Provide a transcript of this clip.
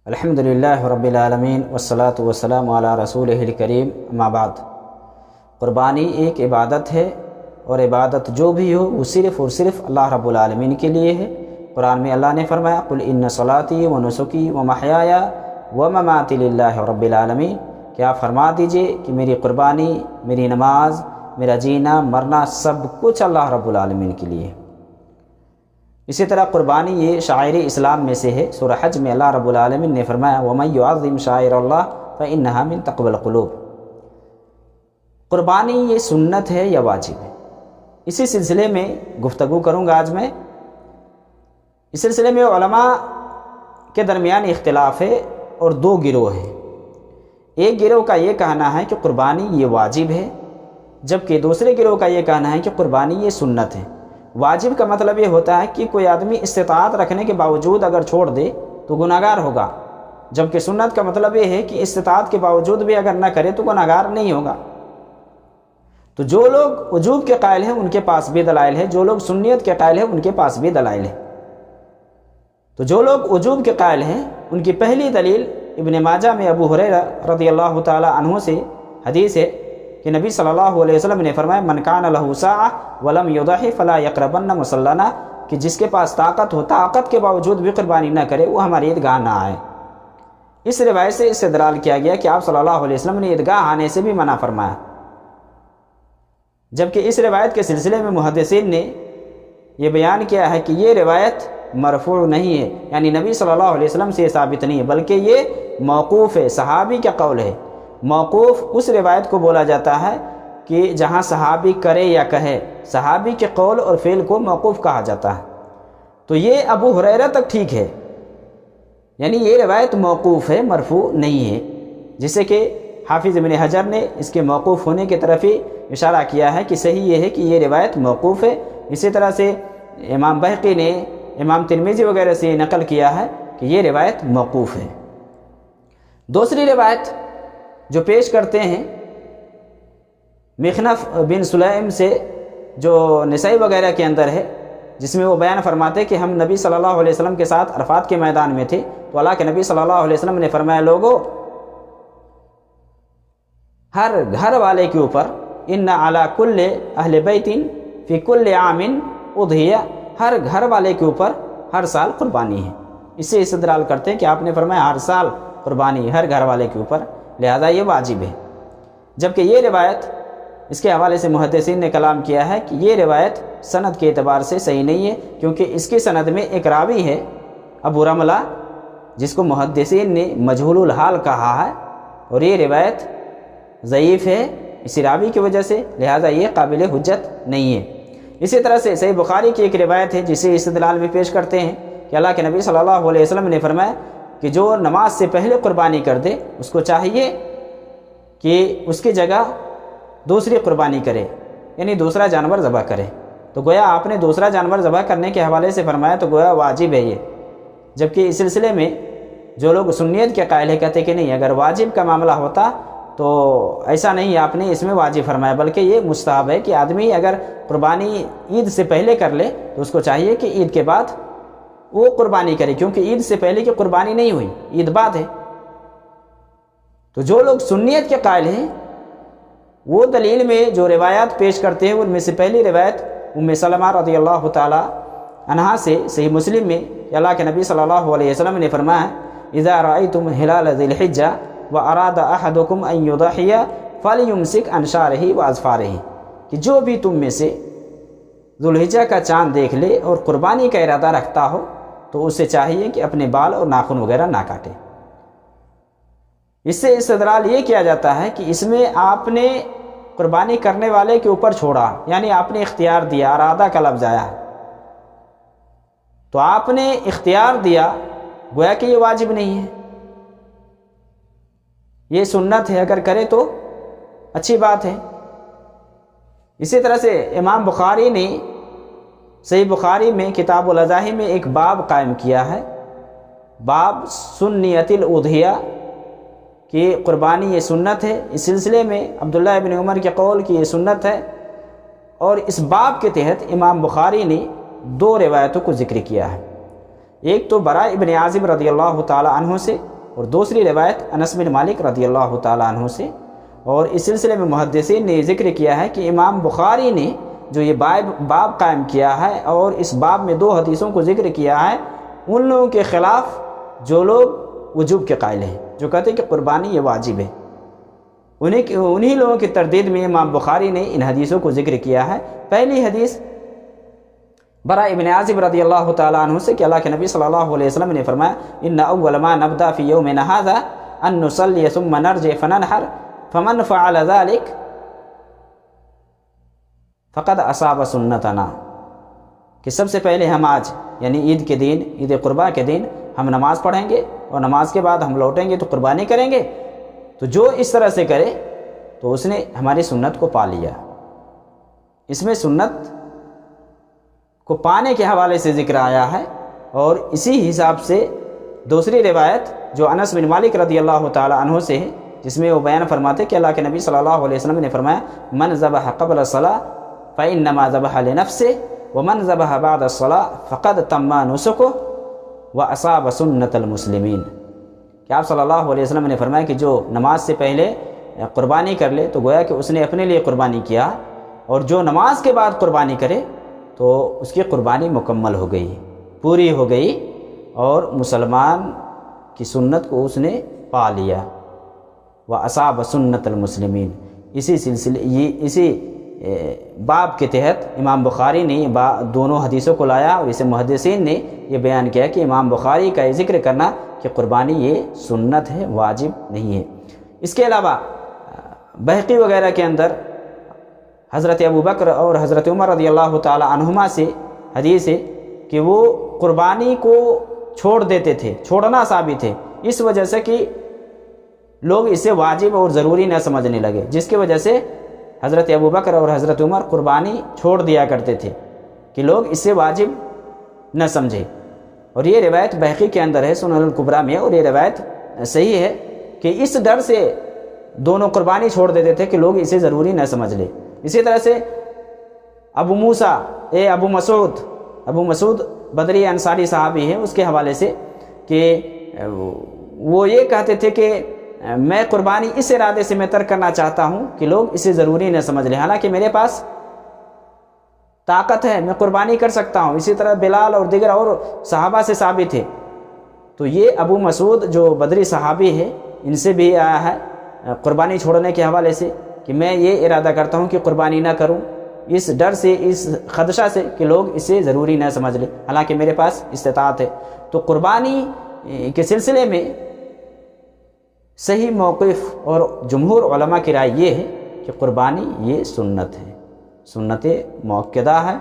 الحمدللہ رب العالمین والصلاة والسلام علی رسولہ الکریم اما بعد۔ قربانی ایک عبادت ہے، اور عبادت جو بھی ہو وہ صرف اور صرف اللہ رب العالمین کے لیے ہے۔ قرآن میں اللہ نے فرمایا قل ان صلاتی و نسکی و محیای و مماتی للہ رب العالمین، کہ آپ فرما دیجئے کہ میری قربانی، میری نماز، میرا جینا مرنا سب کچھ اللہ رب العالمین کے لیے ہے۔ اسی طرح قربانی یہ شعائر اسلام میں سے ہے۔ سورہ حج میں اللہ رب العالمین نے فرمایا وَمَن يُعَظِّمْ شَعَائِرَ اللَّهِ فَإِنَّهَا مِن تَقْوَى الْقُلُوبِ۔ قربانی یہ سنت ہے یا واجب ہے، اسی سلسلے میں گفتگو کروں گا آج میں۔ اس سلسلے میں علماء کے درمیان اختلاف ہے اور دو گروہ ہیں۔ ایک گروہ کا یہ کہنا ہے کہ قربانی یہ واجب ہے، جبکہ دوسرے گروہ کا یہ کہنا ہے کہ قربانی یہ سنت ہے۔ واجب کا مطلب یہ ہوتا ہے کہ کوئی آدمی استطاعت رکھنے کے باوجود اگر چھوڑ دے تو گناہگار ہوگا، جبکہ سنت کا مطلب یہ ہے کہ استطاعت کے باوجود بھی اگر نہ کرے تو گناہگار نہیں ہوگا۔ تو جو لوگ وجوب کے قائل ہیں ان کے پاس بھی دلائل ہے، جو لوگ سنیت کے قائل ہیں ان کے پاس بھی دلائل ہے۔ تو جو لوگ وجوب کے قائل ہیں ان کی پہلی دلیل ابن ماجہ میں ابو ہریرہ رضی اللہ تعالی عنہ سے حدیث ہے کہ نبی صلی اللہ علیہ وسلم نے فرمایا من کان لہ ساعہ ولم یضحی فلا یقربن مصلانا، کہ جس کے پاس طاقت ہو طاقت کے باوجود بھی قربانی نہ کرے وہ ہماری عیدگاہ نہ آئے۔ اس روایت سے استدلال کیا گیا کہ آپ صلی اللہ علیہ وسلم نے عیدگاہ آنے سے بھی منع فرمایا، جبکہ اس روایت کے سلسلے میں محدثین نے یہ بیان کیا ہے کہ یہ روایت مرفوع نہیں ہے، یعنی نبی صلی اللہ علیہ وسلم سے یہ ثابت نہیں ہے، بلکہ یہ موقوف ہے، صحابی کا قول ہے۔ موقوف اس روایت کو بولا جاتا ہے کہ جہاں صحابی کرے یا کہے، صحابی کے قول اور فعل کو موقوف کہا جاتا ہے۔ تو یہ ابو ہریرہ تک ٹھیک ہے، یعنی یہ روایت موقوف ہے، مرفوع نہیں ہے، جسے کہ حافظ ابن حجر نے اس کے موقوف ہونے کی طرف ہی اشارہ کیا ہے کہ صحیح یہ ہے کہ یہ روایت موقوف ہے۔ اسی طرح سے امام بہقی نے امام ترمذی وغیرہ سے نقل کیا ہے کہ یہ روایت موقوف ہے۔ دوسری روایت جو پیش کرتے ہیں مخنف بن سلیم سے، جو نسائی وغیرہ کے اندر ہے، جس میں وہ بیان فرماتے کہ ہم نبی صلی اللہ علیہ وسلم کے ساتھ عرفات کے میدان میں تھے، تو اللہ کے نبی صلی اللہ علیہ وسلم نے فرمایا لوگو ہر گھر والے کے اوپر ان علی کل اہل بیت فی کل عام اضحیہ، ہر گھر والے کے اوپر ہر سال قربانی ہے۔ اس سے استدلال کرتے ہیں کہ آپ نے فرمایا ہر سال قربانی ہر گھر والے کے اوپر، لہذا یہ واجب ہے۔ جبکہ یہ روایت اس کے حوالے سے محدثین نے کلام کیا ہے کہ یہ روایت سند کے اعتبار سے صحیح نہیں ہے، کیونکہ اس کی سند میں ایک راوی ہے ابو رملہ، جس کو محدثین نے مجہول الحال کہا ہے، اور یہ روایت ضعیف ہے اسی راوی کی وجہ سے، لہذا یہ قابل حجت نہیں ہے۔ اسی طرح سے صحیح بخاری کی ایک روایت ہے جسے استدلال میں پیش کرتے ہیں کہ اللہ کے نبی صلی اللہ علیہ وسلم نے فرمایا کہ جو نماز سے پہلے قربانی کر دے اس کو چاہیے کہ اس کی جگہ دوسری قربانی کرے، یعنی دوسرا جانور ذبح کرے۔ تو گویا آپ نے دوسرا جانور ذبح کرنے کے حوالے سے فرمایا تو گویا واجب ہے یہ، جبکہ اس سلسلے میں جو لوگ سنیت کے قائل ہے کہتے کہ نہیں، اگر واجب کا معاملہ ہوتا تو ایسا نہیں آپ نے اس میں واجب فرمایا، بلکہ یہ مستحب ہے کہ آدمی اگر قربانی عید سے پہلے کر لے تو اس کو چاہیے کہ عید کے بعد وہ قربانی کرے، کیونکہ عید سے پہلے کی قربانی نہیں ہوئی، عید بعد ہے۔ تو جو لوگ سنیت کے قائل ہیں وہ دلیل میں جو روایات پیش کرتے ہیں ان میں سے پہلی روایت ام سلمہ رضی اللہ تعالی عنہا سے صحیح مسلم میں کہ اللہ کے نبی صلی اللہ علیہ وسلم نے فرمایا اذا رأیتم ہلال ذی الحجہ واراد احدکم ان یضحی فلیمسک عن شعرہ واظفارہ، کہ جو بھی تم میں سے ذوالحجہ کا چاند دیکھ لے اور قربانی کا ارادہ رکھتا ہو تو اسے چاہیے کہ اپنے بال اور ناخن وغیرہ نہ کاٹے۔ اس سے استدلال یہ کیا جاتا ہے کہ اس میں آپ نے قربانی کرنے والے کے اوپر چھوڑا، یعنی آپ نے اختیار دیا، ارادہ کا لفظ آیا، تو آپ نے اختیار دیا، گویا کہ یہ واجب نہیں ہے، یہ سنت ہے، اگر کرے تو اچھی بات ہے۔ اسی طرح سے امام بخاری نے صحیح بخاری میں کتاب الاضاحی میں ایک باب قائم کیا ہے، باب سنیت الاضحیہ، کہ قربانی یہ سنت ہے۔ اس سلسلے میں عبداللہ ابن عمر کے قول کی یہ سنت ہے، اور اس باب کے تحت امام بخاری نے دو روایتوں کو ذکر کیا ہے۔ ایک تو براء ابن عازب رضی اللہ تعالی عنہ سے اور دوسری روایت انس بن مالک رضی اللہ تعالیٰ عنہ سے۔ اور اس سلسلے میں محدثین نے ذکر کیا ہے کہ امام بخاری نے جو یہ باب قائم کیا ہے اور اس باب میں 2 حدیثوں کو ذکر کیا ہے ان لوگوں کے خلاف جو لوگ وجوب کے قائل ہیں، جو کہتے ہیں کہ قربانی یہ واجب ہے، انہی لوگوں کی تردید میں امام بخاری نے ان حدیثوں کو ذکر کیا ہے۔ پہلی حدیث برا ابن عازب رضی اللہ تعالیٰ عنہ سے کہ اللہ کے نبی صلی اللہ علیہ وسلم نے فرمایا ان اول ما نبدا فی یومنا ھذا ان نصلی ثم نرجع فننحر فمن فعل ذلك فقد اصاب سنتنا، کہ سب سے پہلے ہم آج یعنی عید کے دن، عید قربا کے دن ہم نماز پڑھیں گے اور نماز کے بعد ہم لوٹیں گے تو قربانی کریں گے، تو جو اس طرح سے کرے تو اس نے ہماری سنت کو پا لیا۔ اس میں سنت کو پانے کے حوالے سے ذکر آیا ہے، اور اسی حساب سے دوسری روایت جو انس بن مالک رضی اللہ تعالی عنہ سے ہے جس میں وہ بیان فرماتے کہ اللہ کے نبی صلی اللہ علیہ وسلم نے فرمایا من ذبح قبل الصلاۃ فإنما ذبح لنفسه ومن ذبح بعد الصلاۃ فقد تم نسکه وأصاب سنت المسلمین، کہ آپ صلی اللہ علیہ وسلم نے فرمایا کہ جو نماز سے پہلے قربانی کر لے تو گویا کہ اس نے اپنے لیے قربانی کیا، اور جو نماز کے بعد قربانی کرے تو اس کی قربانی مکمل ہو گئی، پوری ہو گئی، اور مسلمان کی سنت کو اس نے پا لیا۔ وَأَصَابَ سُنَّةَ الْمُسْلِمِينَ، اسی سلسلے اسی باب کے تحت امام بخاری نے دونوں حدیثوں کو لایا، اور اسے محدثین نے یہ بیان کیا کہ امام بخاری کا یہ ذکر کرنا کہ قربانی یہ سنت ہے، واجب نہیں ہے۔ اس کے علاوہ بہقی وغیرہ کے اندر حضرت ابو بکر اور حضرت عمر رضی اللہ تعالی عنہما سے حدیث ہے کہ وہ قربانی کو چھوڑ دیتے تھے، چھوڑنا ثابت ہے، اس وجہ سے کہ لوگ اسے واجب اور ضروری نہ سمجھنے لگے، جس کی وجہ سے حضرت ابو بکر اور حضرت عمر قربانی چھوڑ دیا کرتے تھے کہ لوگ اسے واجب نہ سمجھے۔ اور یہ روایت بہقی کے اندر ہے سنن الکبریٰ میں، اور یہ روایت صحیح ہے کہ اس ڈر سے دونوں قربانی چھوڑ دیتے تھے کہ لوگ اسے ضروری نہ سمجھ لے۔ اسی طرح سے ابو مسعود بدری انصاری صحابی ہے، اس کے حوالے سے کہ وہ یہ کہتے تھے کہ میں قربانی اس ارادے سے میں ترک کرنا چاہتا ہوں کہ لوگ اسے ضروری نہ سمجھ لیں، حالانکہ میرے پاس طاقت ہے، میں قربانی کر سکتا ہوں۔ اسی طرح بلال اور دیگر اور صحابہ سے ثابت ہے۔ تو یہ ابو مسعود جو بدری صحابی ہے ان سے بھی آیا ہے قربانی چھوڑنے کے حوالے سے کہ میں یہ ارادہ کرتا ہوں کہ قربانی نہ کروں، اس ڈر سے، اس خدشہ سے کہ لوگ اسے ضروری نہ سمجھ لیں، حالانکہ میرے پاس استطاعت ہے۔ تو قربانی کے سلسلے میں صحیح موقف اور جمہور علماء کی رائے یہ ہے کہ قربانی یہ سنت ہے، سنت مؤکدہ ہے،